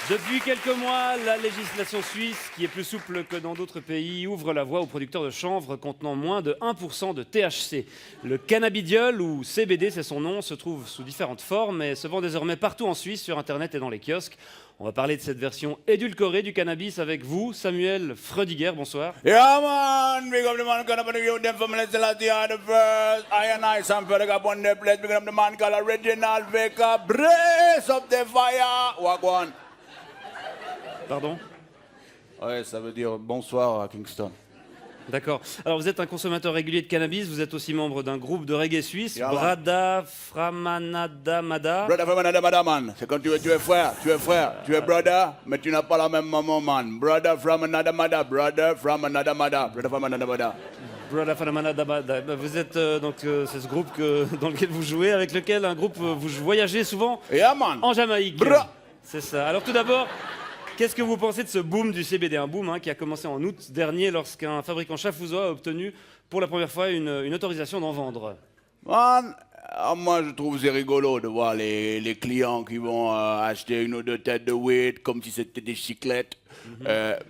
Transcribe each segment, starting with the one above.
Depuis quelques mois, la législation suisse, qui est plus souple que dans d'autres pays, ouvre la voie aux producteurs de chanvre contenant moins de 1% de THC. Le cannabidiol, ou CBD, c'est son nom, se trouve sous différentes formes et se vend désormais partout en Suisse, sur Internet et dans les kiosques. On va parler de cette version édulcorée du cannabis avec vous, Samuel Freudiger, bonsoir. Yeah, man. Big up the man, gonna put you them from the Celestia are the first. I and I, some fella got one the place. Big up the man called Original Vega. Brace up the fire. Walk one. Pardon? Ouais, ça veut dire bonsoir à Kingston. D'accord. Alors vous êtes un consommateur régulier de cannabis, vous êtes aussi membre d'un groupe de reggae suisse, Yeah, Brada Framanada Mada. Brother from another mother, man. C'est quand tu es frère, tu es brother, mais tu n'as pas la même maman, man. Brother from another mother, brother from another mother, brother from another mother. Brada Framanada Mada. Vous êtes c'est ce groupe dans lequel vous jouez, avec lequel vous voyagez souvent Yeah, man. en Jamaïque. Bra. C'est ça. Alors tout d'abord, qu'est-ce que vous pensez de ce boom du CBD? Un boom qui a commencé en août dernier lorsqu'un fabricant chafouzois a obtenu pour la première fois une autorisation d'en vendre. Man, moi je trouve c'est rigolo de voir les clients qui vont acheter une ou deux têtes de weed comme si c'était des chiclettes.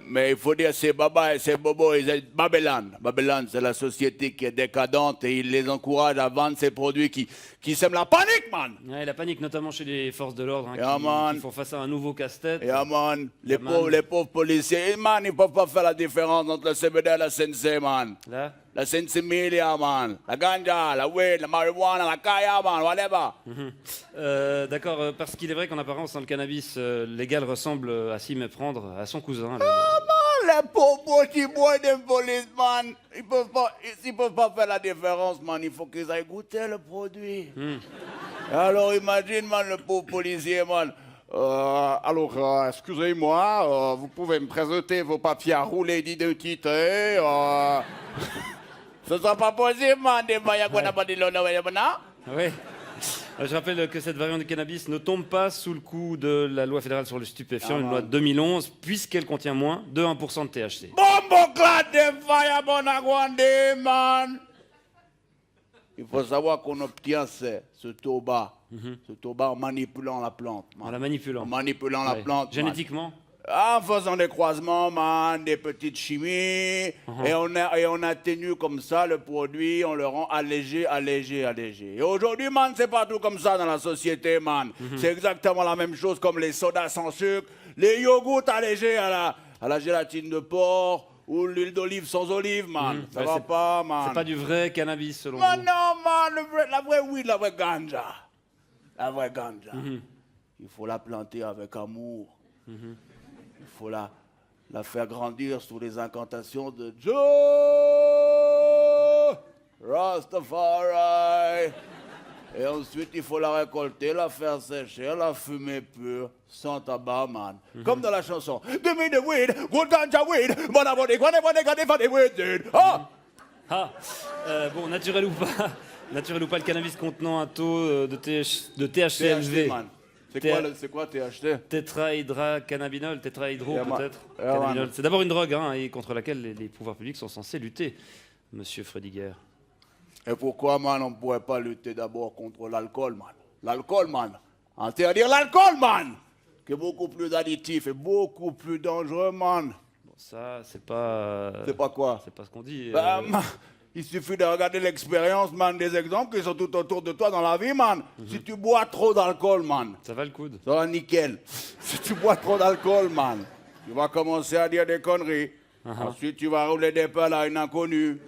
Mais il faut dire c'est Baba et c'est Bobo et c'est Babylone. Babylone, c'est la société qui est décadente et il les encourage à vendre ces produits qui sèment la panique, man. Ouais, la panique, notamment chez les forces de l'ordre, Yeah, man. qui font face à un nouveau casse-tête. Yeah, man. Yeah, man. Les pauvres policiers, man, ils peuvent pas faire la différence entre le CBD et la CNC, man. Là. La sensimilia, man. La ganja, la weed, la marijuana, la kaya, man, whatever. D'accord, parce qu'il est vrai qu'en apparence, le cannabis légal ressemble à s'y méprendre à son cousin. Les pauvres petits boys des police, man. Ils peuvent pas faire la différence, man. Il faut qu'ils aillent goûter le produit. Alors imagine, man, le pauvre policier, man. Excusez-moi, vous pouvez me présenter vos papiers à rouler d'identité. Ce sera pas possible, man. Des voyages qu'on n'a pas dit l'honneur, Oui. Je rappelle que cette variante du cannabis ne tombe pas sous le coup de la loi fédérale sur le stupéfiant, une loi de 2011, puisqu'elle contient moins de 1% de THC. Bombo clad de fire, bon aguandé, man. Il faut savoir qu'on obtient ce tabac en manipulant la plante, man. En la manipulant. En manipulant la Ouais. plante, man. Génétiquement. En faisant des croisements, man, des petites chimies, et on atténue comme ça le produit, on le rend allégé. Et aujourd'hui, man, c'est partout comme ça dans la société, man. C'est exactement la même chose comme les sodas sans sucre, les yogourts allégés à la gélatine de porc, ou l'huile d'olive sans olive, man. Ça Ouais, va pas, man. C'est pas du vrai cannabis, selon Man, vous. non, man, la vraie weed, la vraie ganja. La vraie ganja. Il faut la planter avec amour. Il faut la faire grandir sous les incantations de Joe Rastafari. Et ensuite, il faut la récolter, la faire sécher, la fumer pure, sans tabac, man. Comme dans la chanson. Give me the weed, good ganja weed, but I want it, when they weed, dude. Ah! Bon, naturel ou pas, le cannabis contenant un taux de THC élevé. THC, man. C'est quoi THC? Tétrahydrocannabinol, Yeah, man. peut-être. Yeah, Cannabinol. man. C'est d'abord une drogue et contre laquelle les pouvoirs publics sont censés lutter, monsieur Freudiger. Et pourquoi, man, on ne pourrait pas lutter d'abord contre l'alcool, man? L'alcool, man. Interdire l'alcool, man! Qui est beaucoup plus additif et beaucoup plus dangereux, man. Bon, ça, c'est pas... C'est pas quoi? C'est pas ce qu'on dit. Bah, man, il suffit de regarder l'expérience, man, des exemples qui sont tout autour de toi dans la vie, man. Si tu bois trop d'alcool, man, Ça va le coude. ça va nickel. Si tu bois trop d'alcool, man, tu vas commencer à dire des conneries. Ensuite, tu vas rouler des pelles à une inconnue.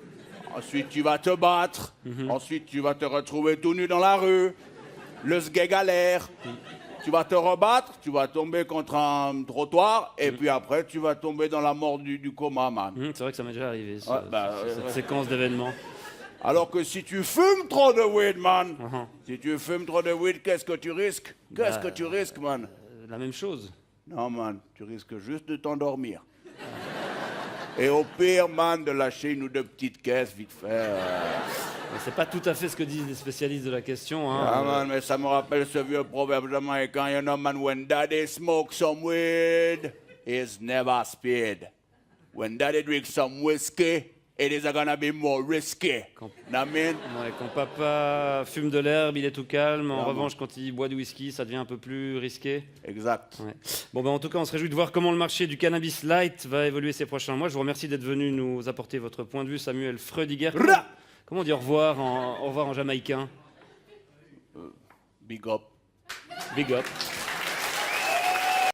Ensuite, tu vas te battre. Ensuite, tu vas te retrouver tout nu dans la rue. Le sgeg galère. Tu vas te rebattre, tu vas tomber contre un trottoir, et puis après, tu vas tomber dans la mort du coma, man. C'est vrai que ça m'est déjà arrivé, Ouais, bah, cette séquence d'événements. Alors que si tu fumes trop de weed, man, si tu fumes trop de weed, qu'est-ce que tu risques? Qu'est-ce que tu risques, man? La même chose. Non, man, tu risques juste de t'endormir. Et au pire, man, de lâcher une ou deux petites caisses vite fait. Mais c'est pas tout à fait ce que disent les spécialistes de la question. Ah, man, mais ça me rappelle ce vieux proverbe jamaïcain, you know, man, when daddy smokes some weed, he's never speed. When daddy drinks some whiskey, it is going to be more risky. Quand- I mean, Ouais, quand papa fume de l'herbe, il est tout calme. En Clairement. revanche, quand il boit du whisky, ça devient un peu plus risqué. exact. Ouais. Bon, ben, en tout cas, on se réjouit de voir comment le marché du cannabis light va évoluer ces prochains mois. Je vous remercie d'être venu nous apporter votre point de vue, Samuel Freudiger. Comment on dit au revoir en jamaïcain? Big up. Big up.